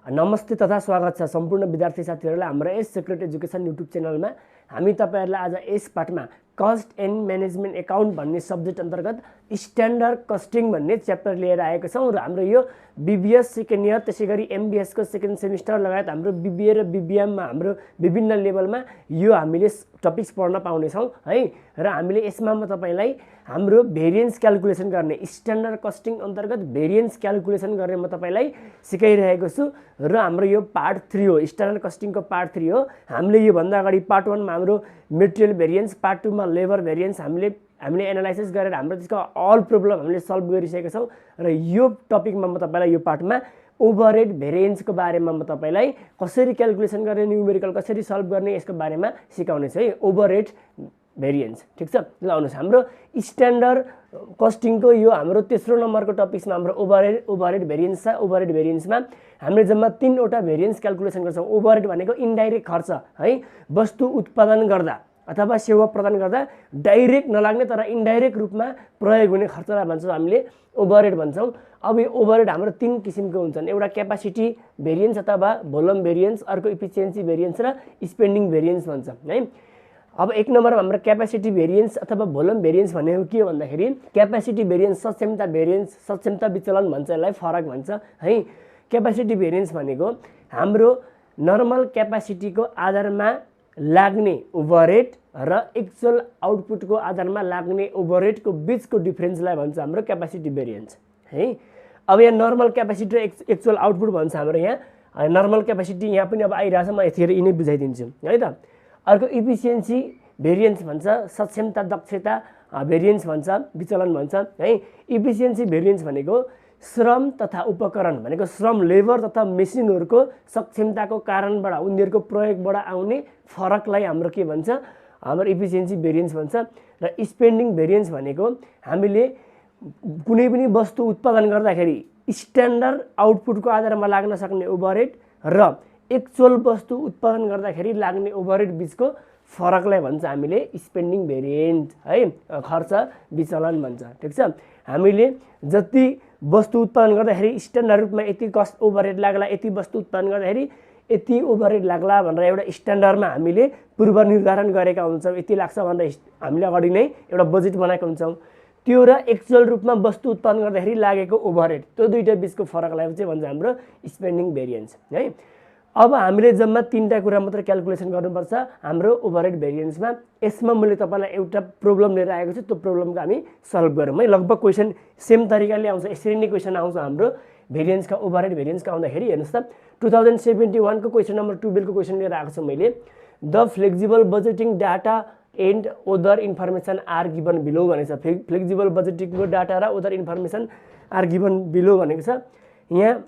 नमस्ते तथा स्वागत छ सम्पूर्ण विद्यार्थी साथीहरुलाई हाम्रो यस सिक्रेट एजुकेसन युट्युब च्यानलमा। हामी तपाईहरुलाई आज यस पाठमा कस्ट एन्ड म्यानेजमेन्ट अकाउन्ट भन्ने सब्जेक्ट अन्तर्गत स्ट्यान्डर्ड कस्टिङ भन्ने च्याप्टर लिएर आएका छौं र हाम्रो यो बीबीएस सेकेन्ड इयर त्यसैगरी एमबीएस को सेकेन्ड सेमिस्टर लगायत हाम्रो बीबीए र बीबीएम मा हाम्रो विभिन्न लेभलमा यो हामीले टपिक्स पढ्न पाउने छौं है। र हामीले यसमा म तपाईलाई हाम्रो भेरिएन्स क्याल्कुलेसन गर्ने स्ट्यान्डर्ड कस्टिङ अन्तर्गत भेरिएन्स क्याल्कुलेसन गर्ने म तपाईलाई सिकाइरहेको छु र हाम्रो यो पार्ट 3 हो। स्ट्यान्डर्ड कस्टिङ को पार्ट 3 हो। हामीले यो भन्दा अगाडि पार्ट 1 मा हाम्रो मेटेरियल भेरिएन्स, पार्ट 2 मा लेबर भेरिएन्स हामीले एनालाइसिस गरेर हाम्रो त्यसको अल प्रब्लम हामीले सल्भ गरिसकेका छौं र यो टपिकमा म तपाईलाई यो पार्टमा ओभरहेड भेरिएन्स को बारेमा म तपाईलाई कसरी क्याल्कुलेसन गर्ने, न्यूमेरिकल कसरी सल्भ गर्ने यसको बारेमा सिकाउने छु है। ओभरहेड भेरिएन्स ठीक छ। ल आउनुस् हाम्रो स्ट्यान्डर्ड कस्टिङ को यो हाम्रो तेस्रो नम्बरको टपिक्समा हाम्रो ओभरहेड भेरिएन्स छ। ओभरहेड भेरिएन्समा हामीले जम्मा 3 वटा भेरिएन्स क्याल्कुलेसन गर्छौं। ओभरहेड भनेको इन्डाइरेक्ट खर्च है, वस्तु उत्पादन गर्दा अथवा सेवा प्रदान गर्दा डाइरेक्ट नलाग्ने तर इन्डाइरेक्ट रूपमा प्रयोग हुने खर्चलाई भन्छौं हामीले ओभरहेड भन्छौं। अब यो ओभरहेड हाम्रो 3 किसिमको हुन्छन्। एउटा क्यापासिटी भेरिएन्स अथवा भोल्युम भेरिएन्स, अर्को इफिसिएन्सी भेरिएन्स र स्पेन्डिङ भेरिएन्स भन्छ है। अब एक नम्बरमा हाम्रो क्यापासिटी भेरिएन्स अथवा भोल्युम भेरिएन्स भनेको के हो भन्दाखेरि क्यापासिटी भेरिएन्स सक्षमता भेरिएन्स, सक्षमता विचलन भन्छ, यसलाई फरक भन्छ है। क्यापासिटी भेरिएन्स भनेको हाम्रो नर्मल क्यापासिटीको आधारमा लाग्ने ओभरहेड र एक्चुअल आउटपुटको आधारमा लाग्ने ओभरहेडको बीचको डिफरेन्सलाई भन्छ हाम्रो क्यापासिटी भेरिएन्स है। अब यहाँ नर्मल क्यापासिटी र एक्चुअल आउटपुट भन्छ हाम्रो यहाँ नर्मल क्यापासिटी यहाँ पनि अब आइरहेछ, म यतिखेर यिनै बुझाइदिन्छु है त। अर्को इफिसिएन्सी भेरिएन्स भन्छ, सक्षमता दक्षता भेरिएन्स भन्छ, विचलन भन्छ है। इफिसिएन्सी भेरिएन्स भनेको श्रम तथा उपकरण भनेको श्रम लेबर तथा मेसिनहरुको सक्षमताको कारणबाट उनीहरुको प्रयोगबाट आउने फरकलाई हाम्रो के भन्छ, हाम्रो इफिसिएन्सी भेरिएन्स भन्छ। र स्पेन्डिङ भेरिएन्स भनेको हामीले कुनै पनि वस्तु उत्पादन गर्दाखेरि स्ट्यान्डर्ड आउटपुटको आधारमा लाग्न सक्ने ओभरहेड र एक्चुअल वस्तु उत्पादन गर्दाखेरि लाग्ने ओभरहेड बीचको फरकलाई भन्छ हामीले स्पेन्डिङ भेरिएन्स है, खर्च विचलन भन्छ ठीक छ। हामीले जति वस्तु उत्पादन गर्दाखेरि स्ट्यान्डर्ड रूपमा यति कस्ट ओभरहेड लाग्ला, यति वस्तु उत्पादन गर्दाखेरि यति ओभरहेड लाग्ला भनेर एउटा स्ट्यान्डर्डमा हामीले पूर्व निर्धारण गरेका हुन्छौं। यति लाग्छ भनेर हामीले अगाडि नै एउटा बजेट बनाएका हुन्छौं। त्यो र एक्चुअल रूपमा वस्तु उत्पादन गर्दाखेरि लागेको ओभरहेड, त्यो दुईटा बीचको फरकलाई चाहिँ भन्छ हाम्रो स्पेन्डिङ भेरिएन्स है। अब हामीले जम्मा 3टा कुरा मात्र क्याल्कुलेसन गर्नुपर्छ हाम्रो ओभरहेड भेरिएन्समा। यसमा मैले तपाईलाई एउटा प्रब्लम लिएर आएको छु, त्यो प्रब्लमको हामी सल्भ गरौँ है। लगभग क्वेशन सेम तरिकाले आउँछ, यसरी नै क्वेशन आउँछ हाम्रो भेरिएन्सका ओभरहेड भेरिएन्सका आउँदाखेरि। हेर्नुस् त 2071 को क्वेशन नम्बर 12 को क्वेशन लिएर आएको छु मैले। The flexible budgeting data and other information are given below भनेको छ। फ्लेक्सिबल बजेटिङको डाटा र other information are given below भनेको छ। यहाँ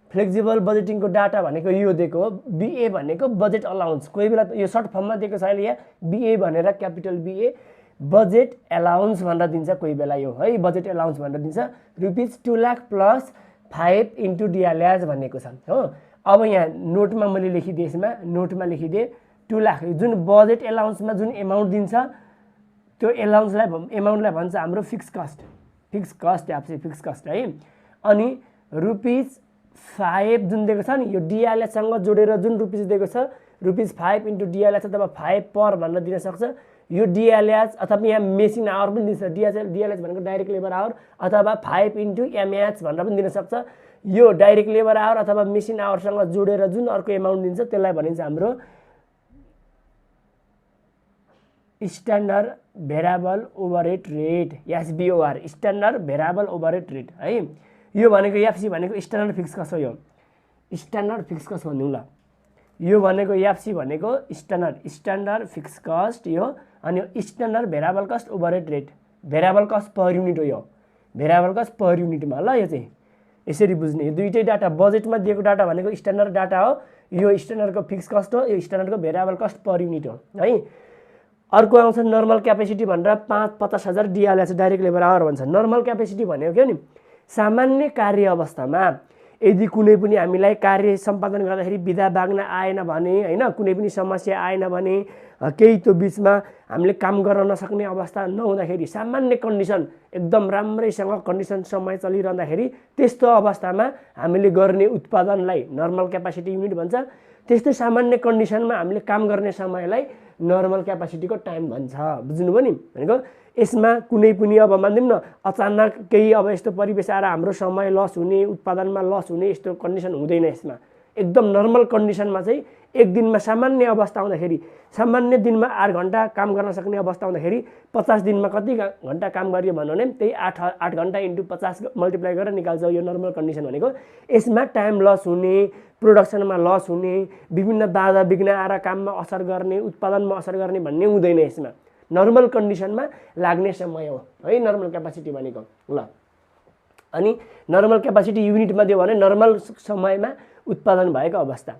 फ्लेक्सिबल बजेटिङको डाटा भनेको यो दिएको हो, बीए भनेको बजेट अलाउन्स। कोही बेला यो सर्ट फर्ममा दिएको छ अहिले यहाँ बीए भनेर क्यापिटल बीए बजेट अलाउन्स भनेर दिन्छ कोही बेला यो है, बजेट अलाउन्स भनेर दिन्छ। Rupees 2 lakh plus 5 into DRS भनेको छ हो। अब यहाँ नोटमा मैले लेखिदिए, यसमा नोटमा लेखिदिए 2 लाख जुन बजेट अलाउन्समा जुन एमाउन्ट दिन्छ त्यो एमाउन्टलाई भन्छ हाम्रो फिक्स कस्ट फिक्स कस्ट है। अनि रुपीज 5 जुन दिएको छ नि यो डिआरएस सँग जोडेर जुन रुपीज दिएको छ, रुपीज 5 इन्टु डिआरएस अथवा 5 पर भनेर दिन सक्छ। यो डिआरएस अथवा यहाँ मेसिन आवर पनि दिन्छ, डिआरएस भनेको डाइरेक्ट लेबर आवर अथवा 5 इन्टु एमएच भनेर पनि दिन सक्छ। यो डाइरेक्ट लेबर आवर अथवा मेसिन आवरसँग जोडेर जुन अर्को एमाउन्ट दिन्छ त्यसलाई भनिन्छ हाम्रो standard variable overhead rate, SVOR, standard variable overhead rate है। यो भनेको एफसी भनेको स्ट्यान्डर्ड फिक्स कस्ट हो। यो स्ट्यान्डर्ड फिक्स कस्ट भन्नु ल, यो भनेको एफसी भनेको स्ट्यान्डर्ड फिक्स कस्ट यो। अनि standard variable cost overhead rate, variable cost per unit हो यो, भेरिएबल कस्ट पर युनिटमा ल। यो चाहिँ यसरी बुझ्ने, यो दुईटै डाटा बजेटमा दिएको डाटा भनेको स्ट्यान्डर्ड डाटा हो, यो स्ट्यान्डर्डको फिक्स कस्ट हो, यो स्ट्यान्डर्डको भेरिएबल कस्ट पर युनिट हो है। अर्को आउँछ नर्मल क्यापेसिटी भनेर 50,000 डिआरएस डाइरेक्ट लेबर आवर भन्छ। नर्मल क्यापेसिटी भनेको के नि सामान्य कार्य अवस्थामा यदि कुनै पनि हामीलाई कार्य सम्पादन गर्दाखेरि बिदा बाग्न आएन भने हैन, कुनै पनि समस्या आएन भने, केही त्यो बिचमा हामीले काम गर्न नसक्ने अवस्था नहुँदाखेरि, सामान्य कन्डिसन एकदम राम्रैसँग कन्डिसन समय चलिरहँदाखेरि त्यस्तो अवस्थामा हामीले गर्ने उत्पादनलाई नर्मल क्यापासिटी युनिट भन्छ। त्यस्तै सामान्य कन्डिसनमा हामीले काम गर्ने समयलाई नर्मल क्यापासिटीको टाइम भन्छ। बुझ्नुभयो नि? भनेको यसमा कुनै पनि अब मानिदिउँ न अचानक केही अब यस्तो परिवेश आएर हाम्रो समय लस हुने, उत्पादनमा लस हुने यस्तो कन्डिसन हुँदैन। यसमा एकदम नर्मल कन्डिसनमा चाहिँ एक दिनमा सामान्य अवस्था आउँदाखेरि, सामान्य दिनमा 8 घन्टा काम गर्न सक्ने अवस्था आउँदाखेरि 50 दिनमा कति घन्टा काम गरियो भन्यो भने त्यही 8 घन्टा इन्टु 50 मल्टिप्लाई गरेर निकाल्छ यो नर्मल कन्डिसन भनेको। यसमा टाइम लस हुने, प्रोडक्सनमा लस हुने, विभिन्न बाधा विघ्न आएर काममा असर गर्ने, उत्पादनमा असर गर्ने भन्ने हुँदैन। यसमा नर्मल कन्डिसनमा लाग्ने समय हो है नर्मल क्यापासिटी भनेको। ल अनि नर्मल क्यापासिटी युनिटमा दियो भने नर्मल समयमा उत्पादन भएको अवस्था।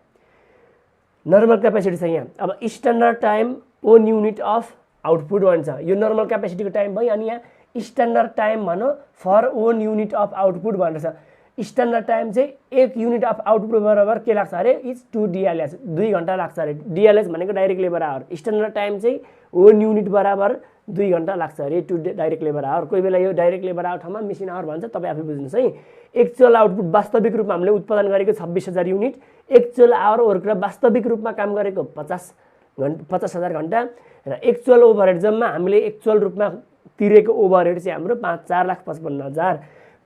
नर्मल क्यापासिटी छ यहाँ। अब standard time one unit of output भन्छ। यो नर्मल क्यापासिटीको टाइम भयो। अनि यहाँ स्ट्यान्डर्ड टाइम भनौँ for one unit of output भनेर छ। स्ट्यान्डर्ड टाइम चाहिँ 1 युनिट अफ आउटपुट बराबर के लाग्छ अरे इज 2 DLS, 2 घन्टा लाग्छ अरे। DLS भनेको direct labour our. Standard time चाहिँ ओन युनिट बराबर 2 घन्टा लाग्छ अरे टु डाइरेक्ट लेबर आवर। कोही बेला यो डाइरेक्ट लेबर आवर ठाउँमा मेसिन आवर भन्छ, तपाईँ आफै बुझ्नुहोस् है। एक्चुअल आउटपुट वास्तविक रूपमा हामीले उत्पादन गरेको 26,000 युनिट, एक्चुअल आवर वर्क र वास्तविक रूपमा काम गरेको 50,000 घन्टा र एक्चुअल ओभरहेड जम्मा हामीले एक्चुअल रूपमा तिरेको ओभरहेड चाहिँ हाम्रो 4,55,000।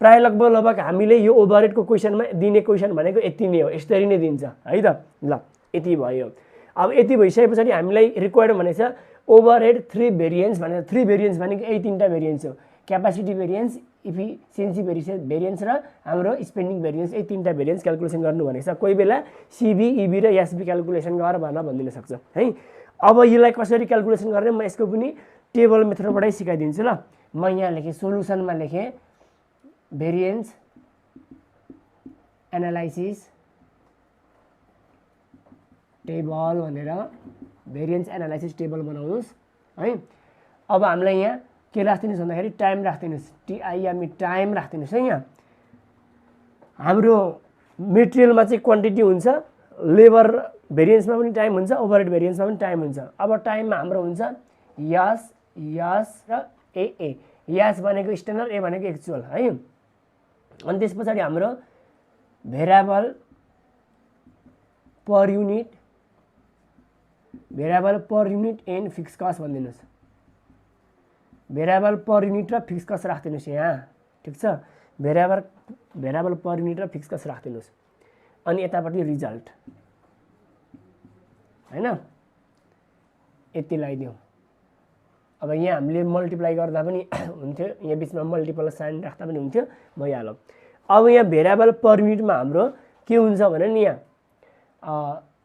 प्राय लगभग हामीले यो ओभरहेडको क्वेसनमा दिने क्वेसन भनेको यति नै हो, यसरी नै दिन्छ है त। ल यति भयो। अब यति भइसकेपछि हामीलाई रिक्वायर्ड भनेको छ ओभरहेड 3 भेरिएन्स भनेर। 3 भेरिएन्स भनेको यही 3टा भेरिएन्स हो, क्यापासिटी भेरिएन्स, इफिसियन्सी भेरिएन्स र हाम्रो स्पेन्डिङ भेरिएन्स। यही 3टा भेरिएन्स क्यालकुलेसन गर्नु भनेको छ। कोही बेला सिबी, इबी र एसबी क्यालकुलेसन गर भनेर भनिदिन सक्छ है। अब यसलाई कसरी क्यालकुलेसन गर्ने म यसको पनि टेबल मेथडबाटै सिकाइदिन्छु। ल म यहाँ लेखेँ, सोलुसनमा लेखेँ भेरिएन्स एनालाइसिस टेबल भनेर भेरिएन्स एनालाइसिस टेबल बनाउनुहोस् है। अब हामीलाई यहाँ के राखिदिनुहोस् भन्दाखेरि टाइम राखिदिनुहोस्, TIME टाइम राखिदिनुहोस् है। यहाँ हाम्रो मेटेरियलमा चाहिँ क्वान्टिटी हुन्छ, लेबर भेरिएन्समा पनि टाइम हुन्छ, ओभरहेड भेरिएन्समा पनि टाइम हुन्छ। अब टाइममा हाम्रो हुन्छ यस, यस र ए। यस भनेको स्ट्यान्डर्ड, ए भनेको एक्चुअल है। अनि त्यस पछाडि हाम्रो variable per unit, variable per unit and fix cost भनिदिनुहोस्। भेरिएबल पर युनिट र फिक्स कस्ट राखिदिनुहोस् यहाँ, ठिक छ। भेरिएबल पर युनिट र फिक्स कस्ट राखिदिनुहोस्। अनि यतापट्टि रिजल्ट हैन, यति लगाइदिउँ। अब यहाँ हामीले मल्टिप्लाई गर्दा पनि हुन्थ्यो, यहाँ बिचमा मल्टिपल साइन राख्दा पनि हुन्थ्यो, भइहाल्यो। अब यहाँ भेरिएबल पर युनिटमा हाम्रो के हुन्छ भने नि यहाँ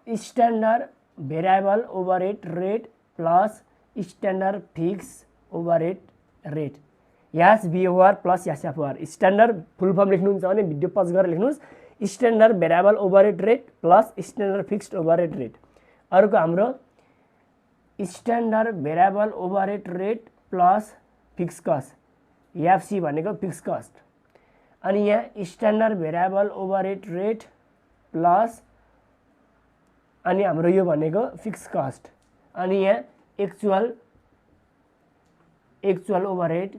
standard variable overhead rate plus standard fix overhead rate, S VOR plus SFOR। Standard full form लेख्नुहुन्छ भने भिडियो पज गरेर लेख्नुहोस्, standard variable overhead rate plus standard fixed overhead rate. अर्को हाम्रो standard variable overhead rate plus fix cost, FC भनेको fix cost. अनि यहाँ standard variable overhead rate plus अनि हाम्रो यो भनेको फिक्स कस्ट। अनि यहाँ एक्चुअल ओभरहेड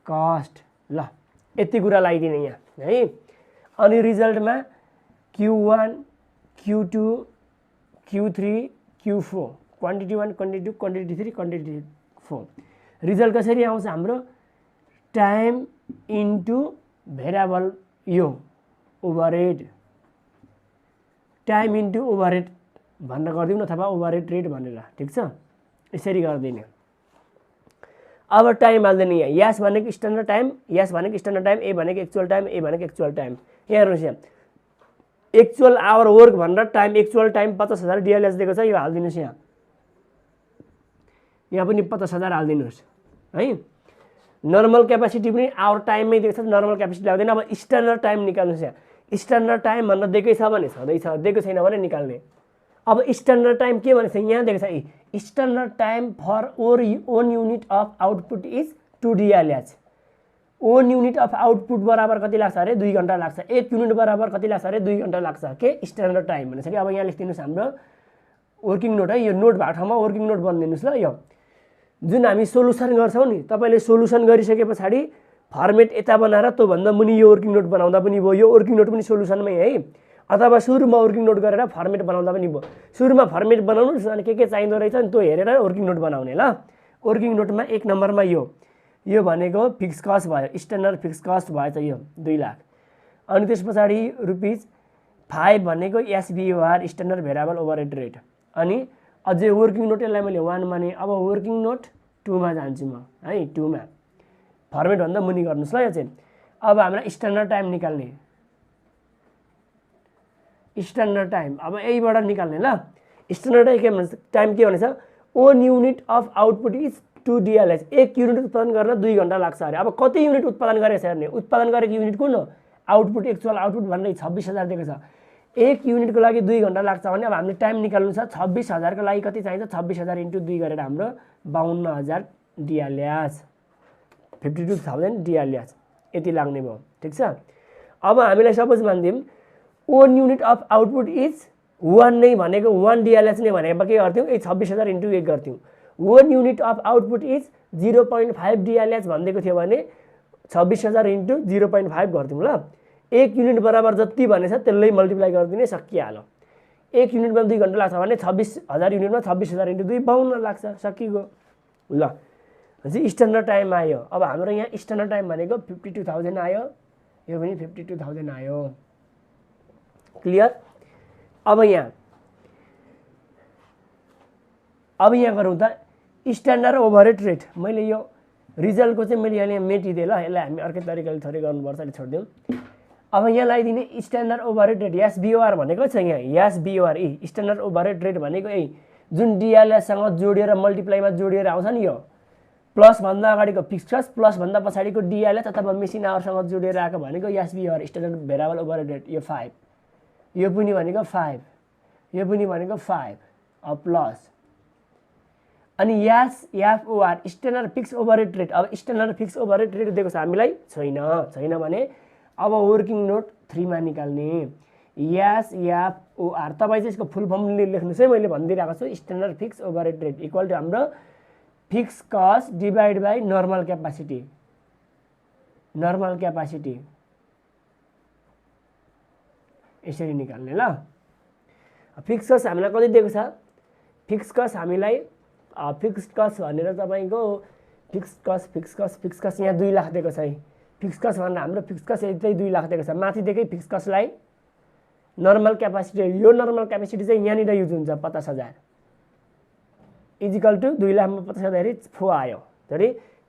कस्ट। ल यति कुरा लगाइदिने यहाँ है। अनि रिजल्टमा Q1, Q2, Q3, Q4, quantity 1, quantity 2, quantity 3, quantity 4। Result कसरी आउँछ हाम्रो टाइम इन्टु भेरिएबल यो ओभरहेड, टाइम इन्टु ओभरहेड भनेर गरिदिउँ अथवा ओभरहेड रेट भनेर, ठिक छ। यसरी गरिदिने। अब टाइम हाल्दिने यहाँ, यस भनेको स्ट्यान्डर्ड टाइम, यस भनेको स्ट्यान्डर्ड टाइम, ए भनेको एक्चुअल टाइम, ए भनेको एक्चुअल टाइम। यहाँ हेर्नुहोस्, यहाँ एक्चुअल आवर वर्क भनेर टाइम एक्चुअल टाइम 50,000 DLS दिएको छ, यो हालिदिनुहोस्। यहाँ पनि 50,000 हालिदिनुहोस् है। नर्मल क्यापासिटी पनि आवर टाइममै दिएको छ, नर्मल क्यापासिटी लाग्दैन। अब स्ट्यान्डर्ड टाइम निकाल्नुहोस्। यहाँ स्ट्यान्डर्ड टाइम भनेर दिएकै छ भने छँदैछ, दिएको छैन भने निकाल्ने। अब स्ट्यान्डर्ड टाइम के भनेको छ यहाँ दिएको छ, standard time for one unit of output is 2 DLS। 1 unit of output बराबर कति लाग्छ अरे 2 घण्टा लाग्छ। 1 युनिट बराबर कति लाग्छ अरे 2 घण्टा लाग्छ के स्ट्यान्डर्ड टाइम भनेछ कि। अब यहाँ लेखिदिनुस् हाम्रो वर्किङ नोट है, यो नोट भएको ठाउँमा वर्किङ नोट बनिदिनुस् ल। यो जुन हामी सोलुसन गर्छौँ नि, तपाईँले सोलुसन गरिसके पछाडि फर्मेट यता बनाएर त्योभन्दा मुनि यो वर्किङ नोट बनाउँदा पनि भयो। यो वर्किङ नोट पनि सोलुसनमै है, अथवा सुरुमा वर्किङ नोट गरेर फर्मेट बनाउँदा पनि भयो। सुरुमा फर्मेट बनाउनुहोस् अनि के चाहिँदो रहेछ नि त्यो हेरेर वर्किङ नोट बनाउने ल। वर्किङ नोटमा 1 नम्बरमा यो भनेको फिक्स कस्ट भयो, स्ट्यान्डर्ड फिक्स कस्ट भएछ यो 2 लाख। अनि त्यस पछाडि ₹5 भनेको एसबिओआर स्ट्यान्डर्ड भेरिएबल ओभरहेड रेट। अनि अझै वर्किङ नोट यसलाई मैले 1 माने। अब वर्किङ नोट 2 मा जान्छु म है, 2 मा फर्मेट भन्दा मुनि गर्नुस् ल यो चाहिँ। अब हामीलाई स्ट्यान्डर्ड टाइम निकाल्ने, स्ट्यान्डर्ड टाइम अब यहीबाट निकाल्ने ल। स्ट्यान्डर्ड टाइम के भनेछ 1 unit of output is 2 DLH। 1 unit उत्पादन गर्न 2 घण्टा लाग्छ अरे। अब कति युनिट उत्पादन गरेको छ हेर्ने, उत्पादन गरेको युनिट कुन हो, आउटपुट एक्चुअल आउटपुट भनेर 26,000 दिएको छ। 1 युनिटको लागि 2 घण्टा लाग्छ भने अब हामीले टाइम निकाल्नु छ। 26,000 को लागि कति चाहिन्छ, 26,000 × 2 गरेर हाम्रो 52,000 DLH, 52,000 DLH यति लाग्ने भयो। ठिक छ। अब हामीलाई सपोज मानिदिउँ 1 युनिट अफ आउटपुट इज 1 नै भनेको 1 DLH नै भनेको के गर्थ्यौँ, 26,000 × 1 गर्थ्यौँ। 1 unit of output is 0.5 DLH भनिदिएको थियो भने 26,000 × 0.5 गर्थ्यौँ ल। 1 युनिट बराबर जति भनेछ त्यसलाई मल्टिप्लाई गरिदिने सकिहाल्यो। 1 युनिटमा 2 घण्टा लाग्छ भने 26,000 युनिटमा 26,000 × 2 52 लाग्छ, सकिगयो ल। चाहिँ स्ट्यान्डर्ड टाइम आयो। अब हाम्रो यहाँ स्ट्यान्डर्ड टाइम भनेको 52,000 आयो, यो पनि 52,000 आयो। क्लियर। अब यहाँ गरौँ त स्ट्यान्डर्ड ओभरहेड रेट। मैले यो रिजल्टको चाहिँ मैले यहाँ मेटिदिएँ ल, यसलाई हामी अर्कै तरिकाले थोरै गर्नुपर्छ, अहिले छोडिदिउँ। अब यहाँ लगाइदिने स्ट्यान्डर्ड ओभरहेड रेट एसबिओआर भनेको छ यहाँ, एसबिओआर स्ट्यान्डर्ड ओभरहेड रेट भनेको यही जुन डिएलएससँग जोडिएर मल्टिप्लाईमा जोडिएर आउँछ नि, यो प्लस भन्दा अगाडिको फिक्स कस्ट प्लस भन्दा पछाडिको डिएलएस अथवा मेसिन आवरसँग जोडिएर आएको भनेको एसबिओआर स्ट्यान्डर्ड भेरिएबल ओभरहेड रेट। यो 5, यो पनि भनेको 5, यो पनि भनेको 5 अब प्लस। अनि एसएफओआर स्ट्यान्डर्ड फिक्स ओभरहेड रेट। अब स्ट्यान्डर्ड फिक्स ओभरहेड रेट दिएको छ हामीलाई, छैन भने अब वर्किङ नोट 3 मा निकाल्ने एसएफओआर। तपाईँ चाहिँ यसको फुल फर्म लेख्नुहोस् है, मैले भनिदिइरहेको छु। Standard fix overhead rate equal to हाम्रो fix cost divide by normal capacity, normal capacity यसरी निकाल्ने ल। फिक्स कस्ट हामीलाई कति दिएको छ, फिक्स कस्ट हामीलाई फिक्स कस्ट भनेर तपाईँको फिक्स कस्ट यहाँ 2 लाख दिएको छ है। फिक्स कस्ट भनेर हाम्रो फिक्स कस्ट यतै 2 लाख दिएको छ। माथि दिएकै फिक्स कस्टलाई नर्मल क्यापासिटी, यो नर्मल क्यापासिटी चाहिँ यहाँनिर युज हुन्छ 50,000 इजिकल टु 2 लाखमा 50,000 4 आयो। धरि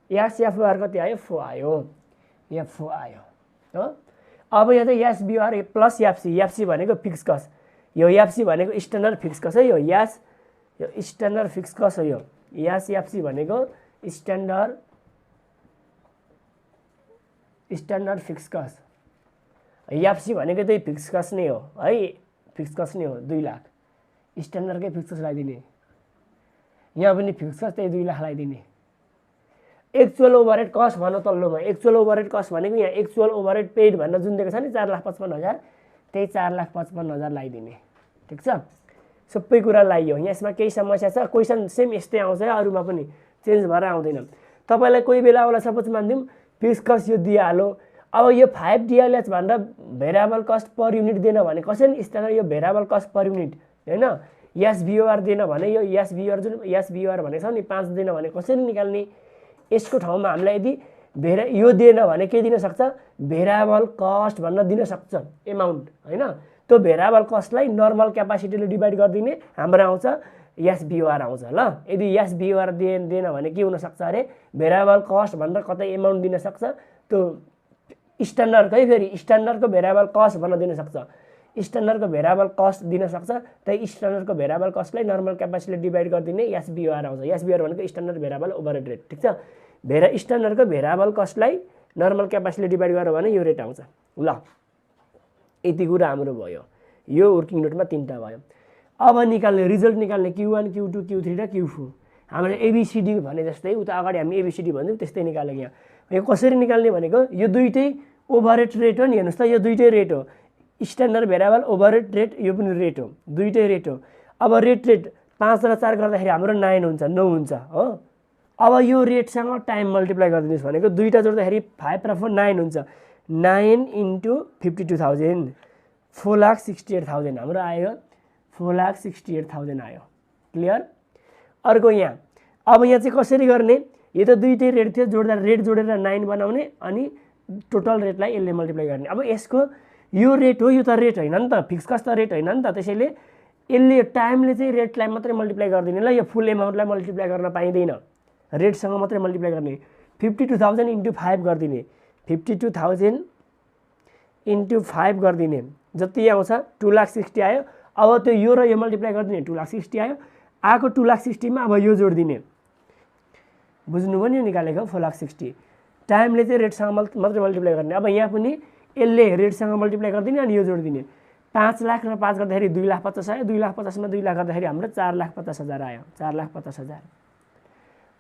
एसएफओआर कति आयो, 4 आयो, यहाँ 4 आयो हो। अब यहाँ चाहिँ एसबिओआर प्लस एफसी भनेको फिक्स कस्ट, यो एफसी भनेको स्ट्यान्डर्ड फिक्स कस्ट है। यो स्ट्यान्डर्ड फिक्स कस्ट हो। यो एसएफसी भनेको स्ट्यान्डर्ड फिक्स कस्ट, एफसी भनेको त्यही फिक्स कस्ट नै हो है, फिक्स कस्ट नै हो 2 लाख। स्ट्यान्डर्डकै फिक्स कस्ट लगाइदिने, यहाँ पनि फिक्स कस्ट त्यही 2 लाख लगाइदिने। एक्चुअल ओभरहेड कस्ट भनौँ तल्लोमा, एक्चुअल ओभरहेड कस्ट भनेको यहाँ एक्चुअल ओभरहेड पेड भनेर जुन दिएको छ नि 4,55,000, त्यही 4,55,000 लगाइदिने। ठिक छ, सबै कुरा लगाइयो। यसमा केही समस्या छ, क्वेसन सेम यस्तै आउँछ, अरूमा पनि चेन्ज भएर आउँदैन। तपाईँलाई कोही बेला होला सपोज मानिदिउँ फिक्स कस्ट यो दिइहाल्यो, अब यो 5 DLH भनेर भेरिएबल कस्ट पर युनिट दिएन भने कसरी स्ट्यान्डर्ड यो भेरिएबल कस्ट पर युनिट हैन, एसबिओआर दिएन भने यो एसबिओआर जुन एसबिओआर भनेको छ नि 5 दिएन भने कसरी निकाल्ने। यसको ठाउँमा हामीलाई यदि यो दिएन भने के दिन सक्छ, भेरिएबल कस्ट भनेर दिन सक्छ एमाउन्ट हैन। त्यो भेरिएबल कस्टलाई नर्मल क्यापासिटीले डिभाइड गरिदिने हाम्रो आउँछ एसबिओआर आउँछ ल। यदि एसबिओआर दिएन भने के हुन सक्छ अरे, भेरिएबल कस्ट भनेर कतै एमाउन्ट दिन सक्छ, त्यो स्ट्यान्डर्डकै फेरि स्ट्यान्डर्डको भेरिएबल कस्ट भनेर दिन सक्छ, स्ट्यान्डर्डको भेरिएबल कस्ट दिन सक्छ। त्यही स्ट्यान्डर्डको भेरिएबल कस्टलाई नर्मल क्यापासिटीले डिभाइड गरिदिने एसबिओआर आउँछ। एसबिओआर भनेको स्ट्यान्डर्ड भेरिएबल ओभरहेड रेट। ठिक छ, स्ट्यान्डर्डको भेरिएबल कस्टलाई नर्मल क्यापासिटीले डिभाइड गर्यो भने यो रेट आउँछ ल। यति कुरा हाम्रो भयो, यो वर्किङ नोटमा 3टा भयो। अब निकाल्ने रिजल्ट निकाल्ने Q1 Q2 Q3 र Q4। हामीले एबिसिडी भने जस्तै उता अगाडि हामी एबिसिडी भन्थ्यौँ त्यस्तै निकाल्यो। यहाँ यो कसरी निकाल्ने भनेको यो दुईटै ओभरहेड रेट हो नि, हेर्नुहोस् त यो दुईटै रेट हो, स्ट्यान्डर्ड भेरिएबल ओभरहेड रेट यो पनि रेट हो, दुईटै रेट हो। अब रेट 5 र 4 गर्दाखेरि हाम्रो 9 हुन्छ, 9 हुन्छ हो। अब यो रेटसँग टाइम मल्टिप्लाई गरिदिनुहोस् भनेको दुईटा जोड्दाखेरि 5 र 4 9 हुन्छ, 9 × 52,000 4,68,000 हाम्रो आयो, 4,68,000 आयो। क्लियर? अर्को यहाँ, अब यहाँ चाहिँ कसरी गर्ने, यो त दुईटै रेट थियो, जोड्दा रेट जोडेर 9 बनाउने अनि टोटल रेटलाई यसले मल्टिप्लाई गर्ने। अब यसको यो रेट हो, यो त रेट होइन नि त, फिक्स कस्ट त रेट होइन नि त, त्यसैले यसले टाइमले चाहिँ रेटलाई मात्रै मल्टिप्लाई गरिदिने ल, यो फुल एमाउन्टलाई मल्टिप्लाई गर्न पाइँदैन, रेटसँग मात्रै मल्टिप्लाई गर्ने। 52,000 × 5 गरिदिने, 52,000 × 5 गरिदिने, जति आउँछ 2,60,000 आयो। अब त्यो यो र यो मल्टिप्लाई गरिदिने 2,60,000 आयो, आएको 2,60,000 मा अब यो जोडिदिने, बुझ्नुभयो नि, निकालेको 4,60,000 टाइमले चाहिँ रेटसँग मात्रै मल्टिप्लाई गर्ने। अब यहाँ पनि यसले रेटसँग मल्टिप्लाई गरिदिने अनि यो जोडिदिने, 5 लाख र 5 गर्दाखेरि 2,50,000 आयो, 2,50,000 मा 2 लाख गर्दाखेरि हाम्रो 4,50,000 आयो, 4,50,000।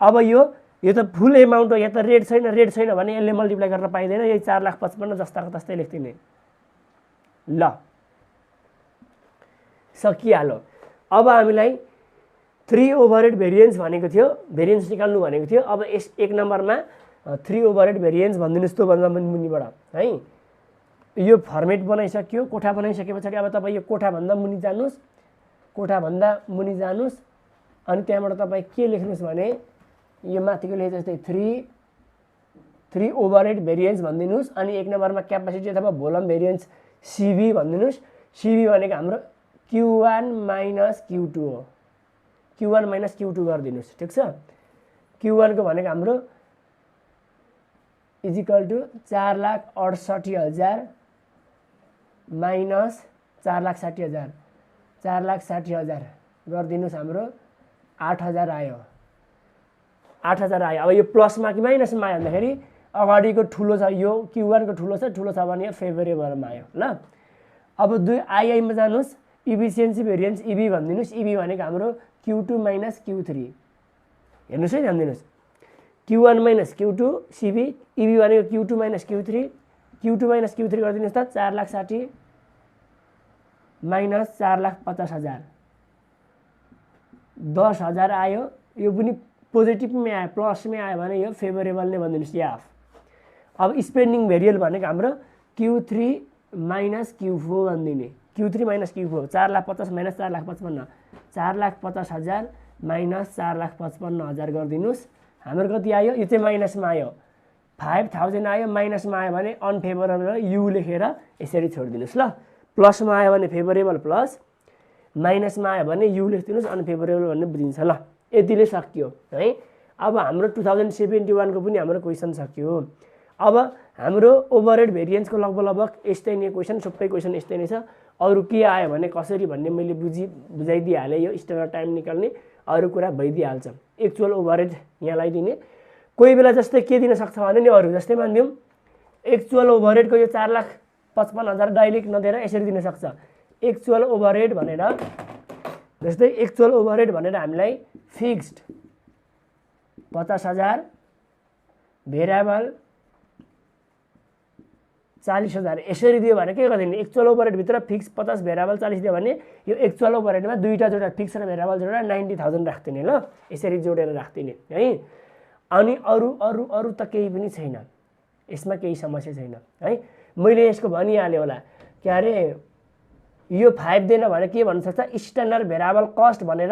अब यो त फुल एमाउन्ट हो, यहाँ त रेट छैन भने यसले मल्टिप्लाई गर्न पाइँदैन, यही 4,55,000 जस्ताको तस्तै लेख्दिने। ल सकिहाल्यो। अब हामीलाई 3 ओभरहेड भेरिएन्स भनेको थियो, भेरिएन्स निकाल्नु भनेको थियो। अब यस 1 नम्बरमा 3 ओभरहेड भेरिएन्स भनिदिनुहोस् त भन्दा मुनिबाट है। यो फर्मेट बनाइसक्यो, कोठा बनाइसके पछाडि अब तपाईँ यो कोठाभन्दा मुनि जानुहोस्, कोठाभन्दा मुनि जानुहोस् अनि त्यहाँबाट तपाईँ के लेख्नुहोस् भने यो माथिको लेखे जस्तै 3 ओभरहेड भेरिएन्स भनिदिनुहोस् अनि 1 नम्बरमा क्यापासिटी अथवा भोल्युम भेरिएन्स सिभी भनिदिनुहोस्। सिभी भनेको हाम्रो Q1 - Q2 हो, Q1 - Q2 गरिदिनुहोस्, ठिक छ। Q1 को भनेको हाम्रो इजिकल टु 4,68,000 माइनस 4,60,000, 4,60,000 गरिदिनुहोस्, हाम्रो 8,000 आयो, 8,000 आयो। अब यो प्लसमा कि माइनसमा आयो भन्दाखेरि अगाडिको ठुलो छ, यो Q1 को ठुलो छ भने यो फेभरेबलमा आयो ल। अब II मा जानुहोस्, इफिसियन्सी भेरिएन्स इभी भनिदिनुहोस्, इभी भनेको हाम्रो Q2 - Q3, हेर्नुहोस् है, ध्यान दिनुहोस्, Q1 - Q2 सिभी, इभी भनेको Q2 - Q3, Q2 - Q3 गरिदिनुहोस् त 4,60,000 माइनस 4,50,000, 10,000 आयो। यो पनि पोजिटिभमै आयो, प्लसमै आयो भने यो फेभरेबल नै भनिदिनुहोस् या। अब स्पेन्डिङ भेरिएबल भनेको हाम्रो Q3 - Q4 भनिदिने, Q3 - Q4 4,50,000 माइनस 4,55,000, 4,50,000 माइनस 4,55,000 गरिदिनुहोस्। हाम्रो कति आयो, यो चाहिँ माइनसमा आयो, 5,000 आयो, माइनसमा आयो भने अनफेभरेबल यु लेखेर यसरी छोडिदिनुहोस् ल। प्लसमा आयो भने फेभरेबल प्लस, माइनसमा आयो भने यु लेखिदिनुहोस्, अनफेभरेबल भन्ने बुझिन्छ ल। यतिले सकियो है। अब हाम्रो 2071 को पनि हाम्रो क्वेसन सकियो। अब हाम्रो ओभरहेड भेरिएन्सको लगभग यस्तै नै क्वेसन, सबै क्वेसन यस्तै नै छ। अरू के आयो भने कसरी भन्ने मैले बुझाइदिइहालेँ, यो स्ट्यान्डर्ड टाइम निकाल्ने अरू कुरा भइदिइहाल्छ। एक्चुअल ओभरहेड यहाँ लगाइदिने, कोही बेला जस्तै के दिन सक्छ भने नि अरू जस्तै मानिदिउँ एक्चुअल ओभरहेडको यो 4,55,000 डाइरेक्ट नदिएर यसरी दिन सक्छ। एक्चुअल ओभरहेड भनेर जस्तै एक्चुअल ओभरहेड भनेर हामीलाई फिक्स्ड 50,000, भेरिएबल 40,000 यसरी दियो भने के गरिदिने, एक्चुअल ओभरहेड भित्र फिक्स 50, भेरिएबल 40 दियो भने यो एक्चुअल ओभरहेडमा दुईटा जोडेर फिक्स र भेरिएबल जोडेर 90,000 राख्दिने ल, यसरी जोडेर राख्दिने है। अनि अरू त केही पनि छैन, यसमा केही समस्या छैन है। मैले यसको भनिहालेँ होला, के अरे यो 5 दिएन भने के भन्न सक्छ, स्ट्यान्डर्ड भेरिएबल कस्ट भनेर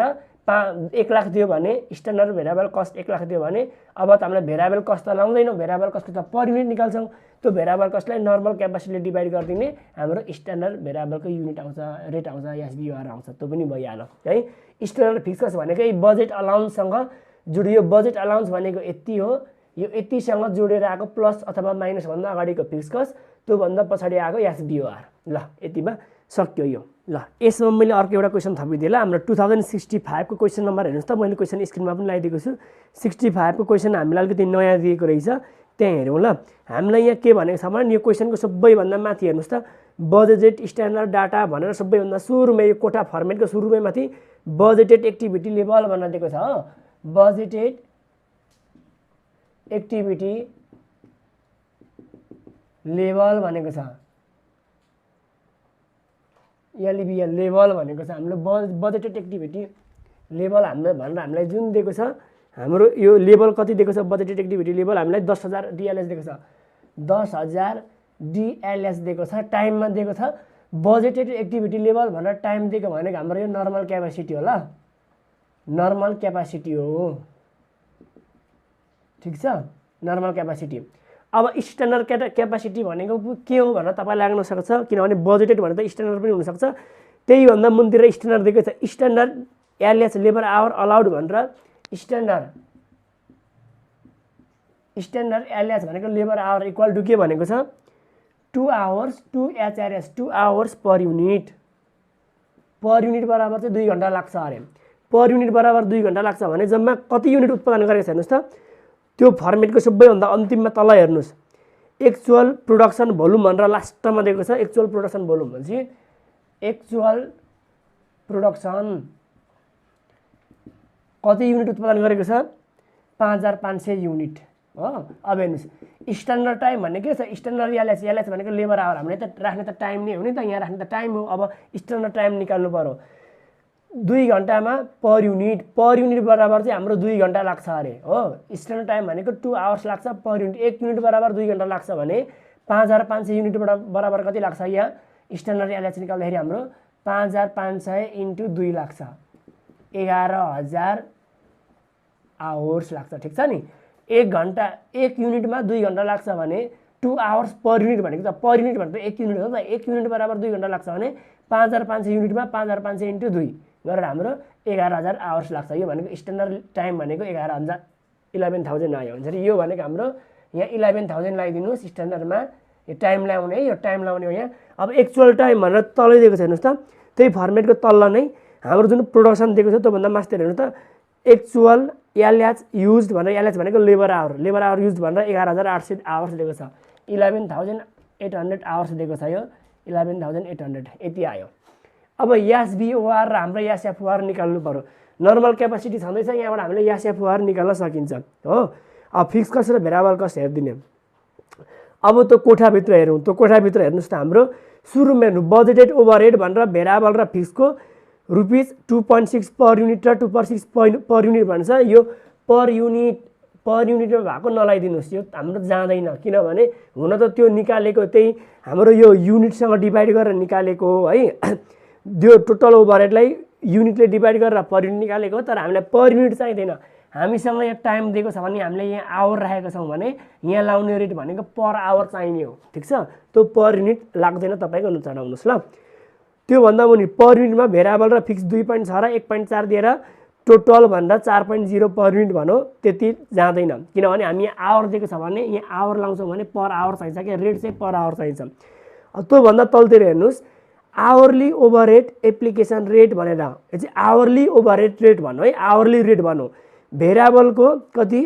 1 लाख दियो भने, स्ट्यान्डर्ड भेरिएबल कस्ट 1 लाख दियो भने अब त हामीले भेरिएबल कस्ट त लाउँदैनौँ, भेरिएबल कस्टको त पर युनिट निकाल्छौँ। त्यो भेरिएबल कस्टलाई नर्मल क्यापासिटीले डिभाइड गरिदिने, हाम्रो स्ट्यान्डर्ड भेरिएबलको युनिट आउँछ, रेट आउँछ, एसबिआर आउँछ, त्यो पनि भइहाल्यो है। स्ट्यान्डर्ड फिक्स कस्ट भनेकै बजेट अलाउन्ससँग जोडियो, बजेट अलाउन्स भनेको यति हो, यो यतिसँग जोडेर आएको प्लस अथवा माइनस भन्दा अगाडिको फिक्स कस्ट, त्योभन्दा पछाडि आएको एसबिआर। ल यतिमा सक्यो यो। ल यसमा मैले अर्को एउटा क्वेसन थपिदिएँ ल, हाम्रो 2065 को क्वेसन नम्बर हेर्नुहोस् त, मैले क्वेसन स्क्रिनमा पनि लगाइदिएको छु। 65 को क्वेसन हामीलाई अलिकति नयाँ दिएको रहेछ, त्यहाँ हेरौँ ल। हामीलाई यहाँ के भनेको छ भने यो क्वेसनको सबैभन्दा माथि हेर्नुहोस् त, बजेटेड स्ट्यान्डर्ड डाटा भनेर सबैभन्दा सुरुमै यो कोठा फर्मेटको सुरुमै माथि बजेटेड एक्टिभिटी लेभल भनेर दिएको छ हो। बजेटेड एक्टिभिटी लेभल भनेको छ, एलबिएल लेभल भनेको छ हाम्रो बजेटेड एक्टिभिटी लेभल हाम्रो भनेर हामीलाई जुन दिएको छ, हाम्रो यो लेभल कति दिएको छ, बजेटेड एक्टिभिटी लेभल हामीलाई 10,000 डिएलएस दिएको छ, 10,000 डिएलएस दिएको छ, टाइममा दिएको छ। बजेटेड एक्टिभिटी लेभल भनेर टाइम दिएको भनेको हाम्रो यो नर्मल क्यापासिटी हो ल, नर्मल क्यापासिटी हो, ठिक छ, नर्मल क्यापासिटी। अब स्ट्यान्डर्ड क्यापासिटी भनेको के हो भनेर तपाईलाई लाग्न सक्छ, किनभने बजेटेड भने त स्ट्यान्डर्ड पनि हुनसक्छ, त्यही भन्दा मुनतिर स्ट्यान्डर्ड दिएको छ। Standard LH labour our allowed भनेर स्ट्यान्डर्ड एलएच भनेको लेबर आवर इक्वल टु के भनेको छ, 2 hours 2 HRs 2 hours per unit. Per unit बराबर चाहिँ 2 घण्टा लाग्छ अरे। पर युनिट बराबर 2 घण्टा लाग्छ भने जम्मा कति युनिट उत्पादन गरेको छ हेर्नुहोस् त, त्यो फर्मेटको सबैभन्दा अन्तिममा तल हेर्नुहोस्, एक्चुअल प्रोडक्सन भोल्युम भनेर लास्टमा दिएको छ। एक्चुअल प्रोडक्सन भोल्युम भनेपछि एक्चुअल प्रोडक्सन कति युनिट उत्पादन गरेको छ, 5500 युनिट हो। अब हेर्नुहोस् स्ट्यान्डर्ड टाइम भन्ने के छ, स्ट्यान्डर्ड एलएच भनेको लेबर आवर, हामीले त राख्ने त टाइम नै हो नि त, यहाँ राख्ने त टाइम हो। अब स्ट्यान्डर्ड टाइम निकाल्नु पर्यो, 2 घण्टामा पर युनिट बराबर चाहिँ हाम्रो 2 घण्टा लाग्छ अरे हो। स्ट्यान्डर्ड टाइम भनेको 2 आवर्स लाग्छ पर युनिट, 1 युनिट बराबर 2 घण्टा लाग्छ भने 5500 युनिट बराबर कति लाग्छ, यहाँ स्ट्यान्डर्ड एलएच निकाल्दाखेरि हाम्रो 5500 × 2 लाग्छ, 11,000 आवर्स लाग्छ, ठिक छ नि। 1 घण्टा 1 युनिटमा 2 घण्टा लाग्छ भने 2 आवर्स पर युनिट भनेको त, पर युनिट भनेको 1 युनिट हो त, 1 युनिट बराबर 2 घण्टा लाग्छ भने 5500 युनिटमा 5500 × 2 गरेर हाम्रो 11,000 आवर्स लाग्छ। यो भनेको स्ट्यान्डर्ड टाइम भनेको 11,000 आयो हुन्छ। यो भनेको हाम्रो यहाँ 11,000 लगाइदिनुहोस् स्ट्यान्डर्डमा, यो टाइम ल्याउने है, यो टाइम लाउने हो यहाँ। अब एक्चुअल टाइम भनेर तलै दिएको छ हेर्नुहोस् त, त्यही फर्मेटको तल नै हाम्रो जुन प्रोडक्सन दिएको छ त्योभन्दा मास्तिर हेर्नुहोस् त, एक्चुअल एलएच युज भनेर, एलएच भनेको लेबर आवर युज भनेर 11,800 आवर्स दिएको छ, 11,800 आवर्स दिएको छ, यो 11,800 यति आयो। अब एसबिओआर र हाम्रो एसएफओआर निकाल्नु पर्यो। नर्मल क्यापासिटी छँदैछ, यहाँबाट हामीले एसएफओआर निकाल्न सकिन्छ हो। अब फिक्स कस्ट र भेरिएबल कस्ट हेरिदिने। अब त्यो कोठाभित्र हेरौँ, त्यो कोठाभित्र हेर्नुहोस् त, हाम्रो सुरुमा हेर्नु बजेटेड ओभरहेड भनेर भेरिएबल र फिक्सको ₹2.6 पर युनिट र 2.6 पर युनिट भन्छ। यो पर युनिटमा भएको नलाइदिनुहोस्, यो हाम्रो जाँदैन, किनभने हुन त त्यो निकालेको त्यही हाम्रो यो युनिटसँग डिभाइड गरेर निकालेको हो है। त्यो टोटल ओभरहेडलाई युनिटले डिभाइड गरेर पर युनिट निकालेको हो, तर हामीलाई पर युनिट चाहिँदैन। हामीसँग यहाँ टाइम दिएको छ भने हामीले यहाँ आवर राखेका छौँ भने यहाँ लाउने रेट भनेको पर आवर चाहिने हो, ठिक छ। त्यो पर युनिट लाग्दैन, तपाईँको नचढाउनुहोस् ल। त्योभन्दा मुनि पर युनिटमा भेरिएबल र फिक्स 2.6 र 1.4 दिएर टोटल भनेर 4.0 पर युनिट भनौँ, त्यति जाँदैन, किनभने हामी यहाँ आवर दिएको छ भने यहाँ आवर लाउँछौँ भने पर आवर चाहिन्छ क्या, रेट चाहिँ पर आवर चाहिन्छ। त्योभन्दा तलतिर हेर्नुहोस्, आवरली ओभरहेड एप्लिकेसन रेट भनेर, यो चाहिँ आवरली ओभरहेड रेट भनौँ है, आवरली रेट भनौँ। भेरिएबलको कति,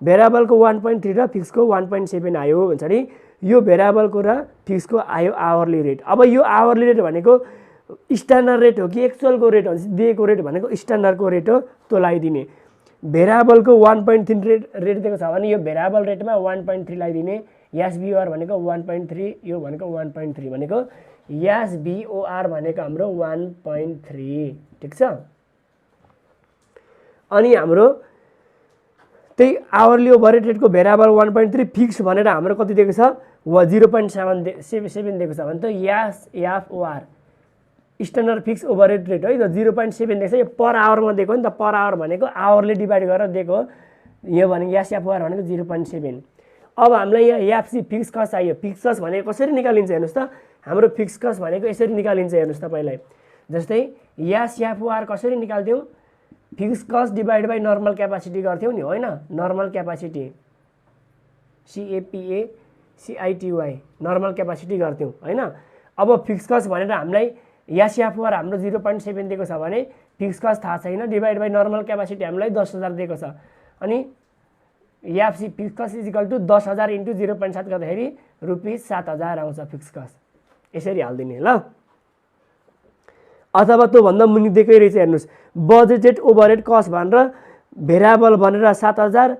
भेरिएबलको 1.3 र फिक्सको 1.7 आयो भन्छ नि। यो भेरिएबलको र फिक्सको आयो आवरली रेट। अब यो आवरली रेट भनेको स्ट्यान्डर्ड रेट हो कि एक्चुअलको रेट हो, दिएको रेट भनेको स्ट्यान्डर्डको रेट हो, त्यो लगाइदिने। भेरिएबलको 1.3 रेट दिएको छ भने यो भेरिएबल रेटमा 1.3 लगाइदिने। एसबिओआर भनेको 1.3, यो भनेको 1.3 भनेको एसबिओआर भनेको हाम्रो 1.3, ठिक छ। अनि हाम्रो त्यही आवरली ओभरहेड रेटको भेरिएबल 1.3, फिक्स भनेर हाम्रो कति दिएको छ, 0.7 दिएको छ भने त एसएफओआर स्ट्यान्डर्ड फिक्स ओभरहेड रेट है त 0.7 दिएको छ। यो पर आवरमा दिएको नि त, पर आवर भनेको आवरले डिभाइड गरेर दिएको, यो भनेको एसएफओआर भनेको 0.7। अब हामीलाई यहाँ एफसी फिक्स कस्ट चाहियो। फिक्स कस्ट भनेको कसरी निकालिन्छ हेर्नुहोस् त, हाम्रो फिक्स कस्ट भनेको यसरी निकालिन्छ हेर्नुहोस् तपाईँलाई। जस्तै एसएफओआर कसरी निकाल्थ्यौँ, fix cost divide by normal capacity गर्थ्यौँ नि, होइन, normal capacity CAPACITY normal capacity गर्थ्यौँ होइन। अब फिक्स कस्ट भनेर हामीलाई एसएफओआर हाम्रो 0.7 दिएको छ भने फिक्स कस्ट थाहा छैन, डिभाइड बाई नर्मल क्यापासिटी हामीलाई 10,000 दिएको छ, अनि FC fix cost equal to 10,000 × 0.7 गर्दाखेरि ₹7,000 आउँछ फिक्स कस्ट, यसरी हालिदिने ल। अथवा त्योभन्दा मुनि दिएकै रहेछ हेर्नुहोस्, बजेटेड ओभरहेड कस्ट भनेर भेरिएबल भनेर 7,000,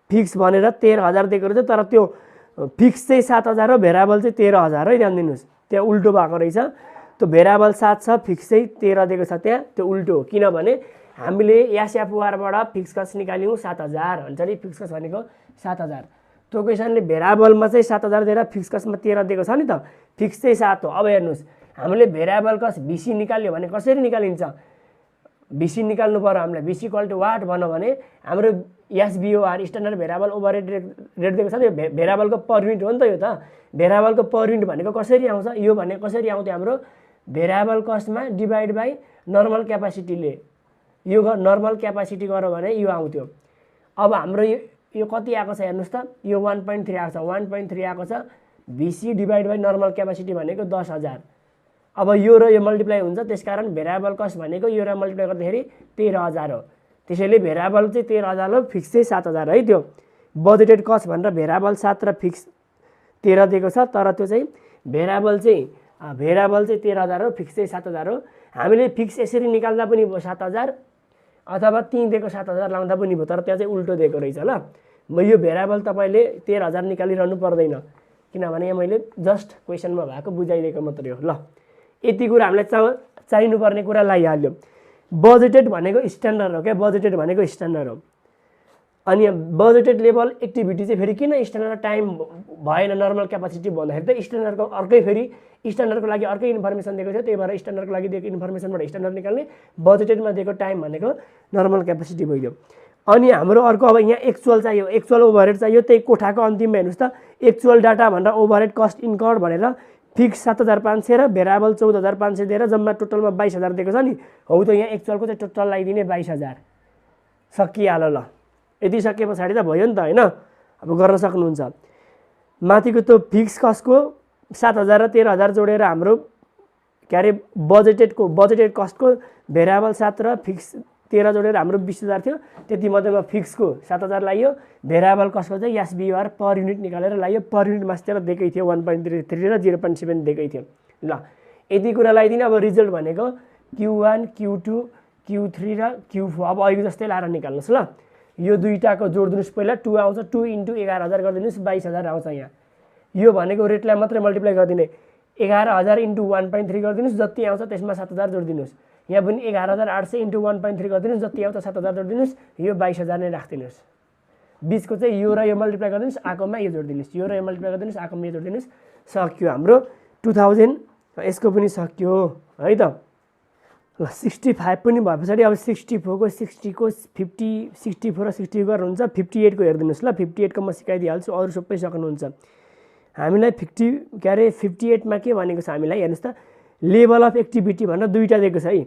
फिक्स भनेर 13,000 दिएको रहेछ, तर त्यो फिक्स चाहिँ 7000 हो, भेरिएबल चाहिँ 13000 है। ध्यान दिनुहोस्, त्यहाँ उल्टो भएको रहेछ। त्यो भेरिएबल 7 छ, फिक्स चाहिँ 13 दिएको छ, त्यहाँ त्यो उल्टो हो। किनभने हामीले एसएफओआरबाट फिक्स कस्ट निकाल्यौँ 7000 हुन्छ नि, फिक्स कस्ट भनेको 7000। त्यो क्वेसनले भेरिएबलमा चाहिँ 7000 दिएर फिक्स कस्टमा 13 दिएको छ नि त, फिक्स चाहिँ 7 हो। अब हेर्नुहोस्, हामीले भेरिएबल कस्ट भिसी निकाल्यो भने कसरी निकालिन्छ? भिसी निकाल्नु पर्यो हामीलाई। भिसी इक्वल टु वाट भन्यो भने हाम्रो एसबिओआर स्ट्यान्डर्ड भेरिएबल ओभरहेड रेट दिएको छ नि, भेरिएबलको पर युनिट हो नि त यो त। भेरिएबलको पर युनिट भनेको कसरी आउँछ? यो भनेको कसरी आउँथ्यो हाम्रो भेरिएबल कस्टमा डिभाइड बाई नर्मल क्यापासिटीले, यो नर्मल क्यापासिटी गर्यो भने यो आउँथ्यो। अब हाम्रो यो कति आएको छ हेर्नुहोस् त, यो 1.3 आएको छ, 1.3 आएको छ। भिसी डिभाइड बाई नर्मल क्यापासिटी भनेको 10000। अब यो र यो मल्टिप्लाई हुन्छ, त्यसकारण भेरिएबल कस्ट भनेको यो र मल्टिप्लाई गर्दाखेरि 13000 हो। त्यसैले भेरिएबल चाहिँ 13000 हो, फिक्स चाहिँ 7000 है। त्यो बजेटेड कस्ट भनेर भेरिएबल 7 र फिक्स 13 दिएको छ, तर त्यो चाहिँ भेरिएबल चाहिँ 13000 हो, फिक्स चाहिँ 7000 हो। हामीले फिक्स यसरी निकाल्दा पनि भयो 7000, अथवा 3 दिएको 7000 लाउँदा पनि भयो, तर त्यहाँ चाहिँ उल्टो दिएको रहेछ ल। म यो भेरिएबल तपाईँले 13000 निकालिरहनु पर्दैन, किनभने यहाँ मैले जस्ट क्वेसनमा भएको बुझाइदिएको मात्रै हो ल। यति कुरा हामीलाई चाहिनुपर्ने कुरा लगाइहाल्यो। बजेटेड भनेको स्ट्यान्डर्ड हो क्या, बजेटेड भनेको स्ट्यान्डर्ड हो। अनि बजेटेड लेभल एक्टिभिटी चाहिँ फेरि किन स्ट्यान्डर्ड टाइम भएन नर्मल क्यापासिटी भन्दाखेरि त स्ट्यान्डर्डको अर्कै फेरि स्ट्यान्डर्डको लागि अर्कै इन्फर्मेसन दिएको थियो, त्यही भएर स्ट्यान्डर्डको लागि दिएको इन्फर्मेसनबाट स्ट्यान्डर्ड निकाल्ने, बजेटेडमा दिएको टाइम भनेको नर्मल क्यापासिटी भइदियो। अनि हाम्रो अर्को अब यहाँ एक्चुअल चाहियो, एक्चुअल ओभरहेड चाहियो। त्यही कोठाको अन्तिममा हेर्नुहोस् त, एक्चुअल डाटा भनेर ओभरहेड कस्ट इन्कर्ड भनेर फिक्स 7500 र भेरिएबल 14500 दिएर जम्मा टोटलमा 22000 दिएको छ नि, हौ त यहाँ एक्चुअलको चाहिँ टोटल लगाइदिने 22000 सकिहाल्यो ल। यति सके पछाडि त भयो नि त होइन, अब गर्न सक्नुहुन्छ। माथिको त्यो फिक्स कस्टको 7000 र 13000 जोडेर हाम्रो के अरे बजेटेड कस्टको भेरिएबल 7 र फिक्स 13 जोडेर हाम्रो 20000 थियो। त्यति मध्येमा फिक्सको 7000 लाग्यो, भेरिएबल कस्टको चाहिँ एसबिओआर पर युनिट निकालेर लाग्यो। पर युनिट मास्टर दिएकै थियो 1.33 र 0.7 दिएकै थियो ल। यति कुरा लगाइदिने। अब रिजल्ट भनेको Q1 Q2 Q3 र Q4 अब अघि जस्तै लाएर निकाल्नुहोस् ल। यो दुईटाको जोड दिनुहोस्, पहिला 2 आउँछ, 2 × 11000 गरिदिनुहोस्, 22000 आउँछ यहाँ। यो भनेको रेटलाई मात्रै मल्टिप्लाई गरिदिने, 11000 × 1.3 गरिदिनुहोस्, जति आउँछ त्यसमा 7000 जोडिदिनुहोस्। यहाँ पनि 11800 × 1.3 गरिदिनुहोस्, जति आउँछ 7000 जोडिदिनुहोस्, यो 22000 नै राखिदिनुहोस्। बिचको चाहिँ यो र यो मल्टिप्लाई गरिदिनुहोस्, आएकोमा यो जोडिदिनुहोस्, यो र यो मल्टिप्लाई गरिदिनुहोस्, आएकोमा यो जोडिदिनुहोस्। सक्यो हाम्रो 2000, यसको पनि सक्यो है त ल। 65 पनि भए पछाडि अब 64 को 60 को 50 64 र 60 गर्नुहुन्छ, 58 को हेरिदिनुहोस् ल। 58 को म सिकाइदिइहाल्छु, अरू सबै सक्नुहुन्छ। हामीलाई 58 मा के भनेको छ हामीलाई हेर्नुहोस् त, लेभल अफ एक्टिभिटी भनेर दुईवटा दिएको छ है,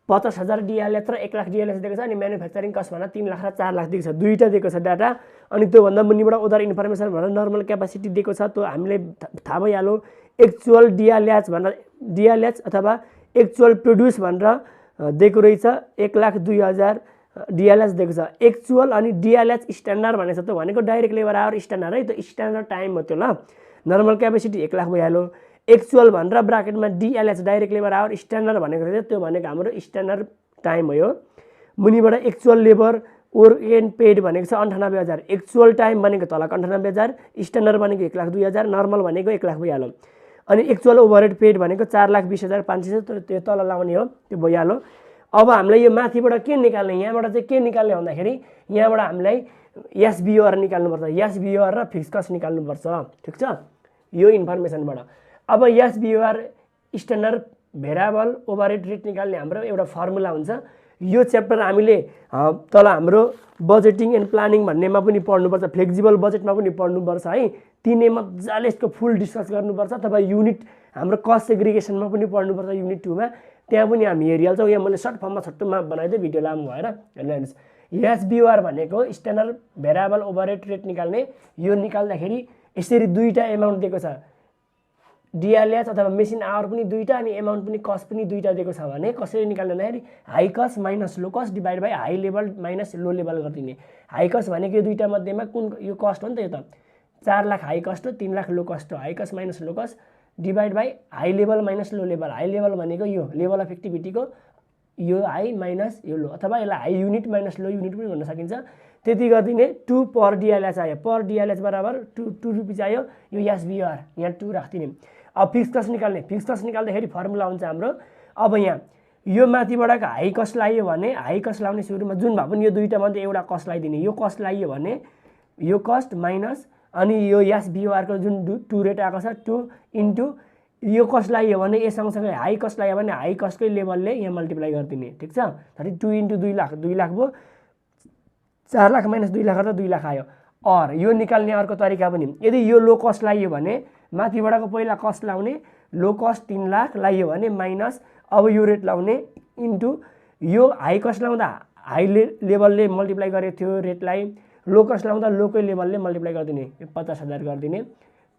50000 डिएलएच र 1 लाख डिएलएच दिएको छ। अनि म्यानुफ्याक्चरिङ कस्ट भनेर 3 लाख र 4 लाख दिएको छ, दुईवटा दिएको छ डाटा। अनि त्योभन्दा मुनिबाट अदर इन्फर्मेसन भनेर नर्मल क्यापासिटी दिएको छ, त्यो हामीले थाहा भइहाल्यो। एक्चुअल डिएलएच भनेर डिएलएच अथवा एक्चुअल प्रोड्युस भनेर दिएको रहेछ, 1,02,000 डिएलएच दिएको छ। एक्चुअल अनि डिएलएच स्ट्यान्डर्ड भनेको छ, त्यो भनेको डाइरेक्ट लेबर आवर स्ट्यान्डर्ड है, त्यो स्ट्यान्डर्ड टाइम हो त्यो ल। नर्मल क्यापासिटी 1 लाख भइहाल्यो। एक्चुअल भनेर ब्राकेटमा डिएलएच डाइरेक्ट लेबर आवर स्ट्यान्डर्ड भनेको रहेछ, त्यो भनेको हाम्रो स्ट्यान्डर्ड टाइम हो यो। मुनिबाट एक्चुअल लेबर ओभरहेड पेड भनेको छ 98000, एक्चुअल टाइम भनेको तल 98000, स्ट्यान्डर्ड भनेको 1,02,000, नर्मल भनेको 1 लाख भइहाल्यो। अनि एक्चुअल ओभरहेड पेड भनेको 4,20,500, त्यो तल लाउने हो, त्यो भइहाल्यो। अब हामीलाई यो माथिबाट के निकाल्ने, यहाँबाट चाहिँ के निकाल्ने भन्दाखेरि यहाँबाट हामीलाई एसबिओआर निकाल्नुपर्छ, एसबिओआर र फिक्स कस्ट निकाल्नुपर्छ, ठिक छ, यो इन्फर्मेसनबाट। अब एसबिओआर स्ट्यान्डर्ड भेरिएबल ओभरहेड रेट निकाल्ने हाम्रो एउटा फर्मुला हुन्छ। यो च्याप्टर हामीले तल हाम्रो बजेटिङ एन्ड प्लानिङ भन्नेमा पनि पढ्नुपर्छ, फ्लेक्सिबल बजेटमा पनि पढ्नुपर्छ है। तिनै मजाले यसको फुल डिस्कस गर्नुपर्छ, अथवा युनिट हाम्रो कस्ट सेग्रिगेसनमा पनि पढ्नुपर्छ, युनिट 2 मा, त्यहाँ पनि हामी हेरिहाल्छौँ। यहाँ मैले सर्ट फर्ममा छट्टुमा बनाइदिएँ, भिडियो लामो भएर हेर्नुहोस्। एसबिओआर भनेको स्ट्यान्डर्ड भेरिएबल ओभरहेड रेट निकाल्ने, यो निकाल्दाखेरि यसरी दुईवटा एमाउन्ट दिएको छ, डिएलएच अथवा मेसिन आवर पनि दुईवटा, अनि एमाउन्ट पनि कस्ट पनि दुईवटा दिएको छ भने कसरी निकाल्ने भन्दाखेरि high cost minus low cost divide by high level minus low level गरिदिने। हाई कस्ट भनेको यो दुईवटा मध्येमा कुन यो कस्ट हो नि त, यो त 4 लाख हाई कस्ट हो, 3 लाख लो कस्ट हो। High cost minus low cost divide by high level minus low level. High level भनेको यो लेभल अफ एक्टिभिटीको यो हाई माइनस यो लो, अथवा यसलाई high unit minus low unit पनि भन्न सकिन्छ। त्यति गरिदिने 2 पर डिएलएच आयो, पर डिएलएच बराबर 2 रुपिस आयो, यो एसबिआर यहाँ 2 राखिदिने। अब फिक्स कस्ट निकाल्ने, फिक्स कस्ट निकाल्दाखेरि फर्मुला हुन्छ हाम्रो, अब यहाँ यो माथिबाटको हाई कस्ट लाग्यो भने हाई कस्ट लाउने सुरुमा जुन भए पनि यो दुईटा मध्ये एउटा कस्ट लगाइदिने, यो कस्ट लाग्यो भने यो कस्ट माइनस अनि यो एसबिआरको जुन 2 रेट आएको छ 2 इन्टु यो कस्ट लाग्यो भने यो सँगसँगै हाई कस्ट लाग्यो भने हाई कस्टकै लेभलले यहाँ मल्टिप्लाई गरिदिने, ठिक छ। 2 इन्टु 2 लाख, 2 लाख भयो, 4 लाख माइनस 2 लाख गर्दा 2 लाख आयो। और यो निकाल्ने अर्को तरिका पनि, यदि यो लो कस्ट लाग्यो भने माथिबाटको पहिला कस्ट लाउने, लो कस्ट 3 लाख लाग्यो भने माइनस अब यो रेट लाउने इन्टु यो हाई कस्ट लाउँदा हाई लेभलले मल्टिप्लाई गरेको थियो रेटलाई, लो कस्ट लाउँदा लोकै लेभलले मल्टिप्लाई गरिदिने, 50,000 गरिदिने।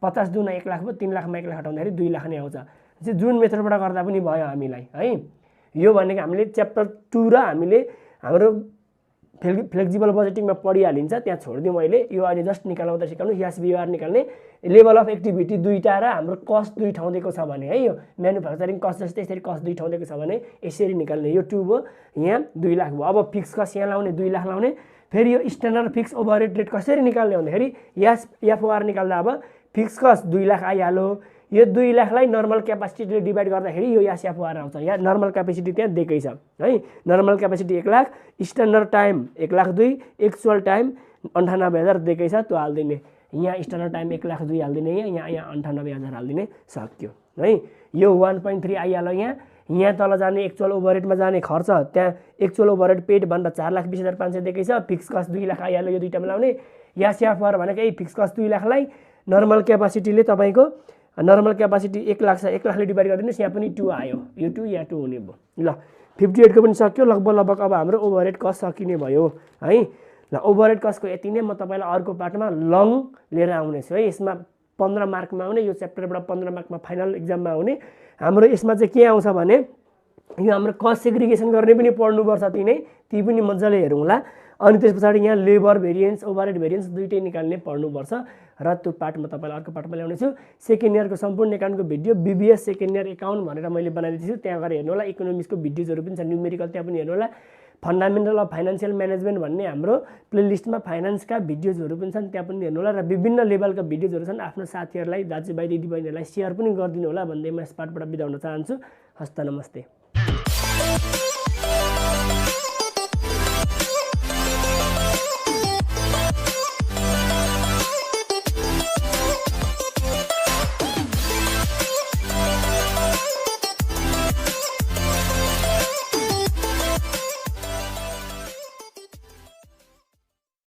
50 दुना 1 लाख भयो, 3 लाखमा 1 लाख हटाउँदाखेरि 2 लाख नै आउँछ। जुन मेथडबाट गर्दा पनि भयो हामीलाई है। यो भनेको हामीले च्याप्टर 2 र हामीले हाम्रो फ्लेक्सिबल बजेटिङमा पढिहालिन्छ, त्यहाँ छोडिदिउँ मैले। यो अहिले जस्ट निकाल्नु सिकाउनु, एसबिआर निकाल्ने, लेभल अफ एक्टिभिटी दुईटा र हाम्रो कस्ट 2 ठाउँ दिएको छ भने है, यो म्यानुफ्याक्चरिङ कस्ट जस्तै यसरी कस्ट 2 ठाउँ दिएको छ भने यसरी निकाल्ने। यो 2 भयो, यहाँ 2 लाख भयो। अब फिक्स कस्ट यहाँ लाउने 2 लाख लाउने, फेरि यो स्ट्यान्डर्ड फिक्स ओभरहेड रेट कसरी निकाल्ने भन्दाखेरि एफओआर निकाल्दा अब फिक्स कस्ट 2 लाख आइहाल्यो, यो 2 लाखलाई नर्मल क्यापासिटीले डिभाइड गर्दाखेरि यो एफओआर आउँछ। यहाँ नर्मल क्यापासिटी त्यहाँ दिएकै छ है, normal capacity 1 lakh, standard time 1 lakh 2, actual time 98,000 दिएकै छ, त्यो हालिदिने। यहाँ स्ट्यान्डर्ड टाइम 1 लाख 2 हालिदिने, यहाँ 98,000 हालिदिने, सक्यो है। यो 1.3 आइहाल्यो। यहाँ तल जाने एक्चुअल ओभरहेडमा जाने खर्च, त्यहाँ एक्चुअल ओभरहेड पेड भनेर 4,20,500 दिएकै छ, फिक्स कस्ट 2 लाख आइहाल्यो। यो दुईटामा लाउने एफओआर भनेको यही फिक्स कस्ट 2 लाखलाई नर्मल क्यापासिटीले तपाईँको नर्मल क्यापासिटी 1 लाख छ, 1 लाखले डिभाइड गरिदिनुहोस्, यहाँ पनि 2 आयो, यो 2 यहाँ 2 हुने भयो। ल 58 को पनि सक्यो लगभग अब हाम्रो ओभरहेड कस्ट सकिने भयो है। ल ओभरहेड कस्टको यति नै, म तपाईँलाई अर्को पार्टमा लङ लिएर आउनेछु है। यसमा 15 मार्कमा आउने, यो च्याप्टरबाट 15 मार्कमा फाइनल एक्जाममा आउने। हाम्रो यसमा चाहिँ के आउँछ भने यो हाम्रो कस्ट सेग्रिगेसन गर्ने पनि पढ्नुपर्छ, ती पनि मजाले हेरौँला। अनि त्यस पछाडि यहाँ लेबर भेरिएन्स ओभरहेड भेरिएन्स दुईटै निकाल्ने पढ्नुपर्छ र त्यो पार्ट म तपाईँलाई अर्को पार्टमा ल्याउनेछु। सेकेन्ड इयरको सम्पूर्ण एकाउन्टको video BBS second year account भनेर मैले बनाइदिएको छु, त्यहाँ गएर हेर्नु होला। इकोनोमिक्सको भिडियोजहरू पनि छ, न्युमेरिकल त्यहाँ पनि हेर्नु होला। फन्डामेन्टल अफ फाइनेन्सियल म्यानेजमेन्ट भन्ने हाम्रो प्लेलिस्टमा फाइनेन्सका भिडियोजहरू पनि छन्, त्यहाँ पनि हेर्नु होला। र विभिन्न लेभलका भिडियोजहरू छन्, आफ्नो साथीहरूलाई दाजुभाइ दिदीबहिनीहरूलाई सेयर पनि गरिदिनु होला भन्दै म यस पार्टबाट बिदा हुन चाहन्छु। हस्त नमस्ते।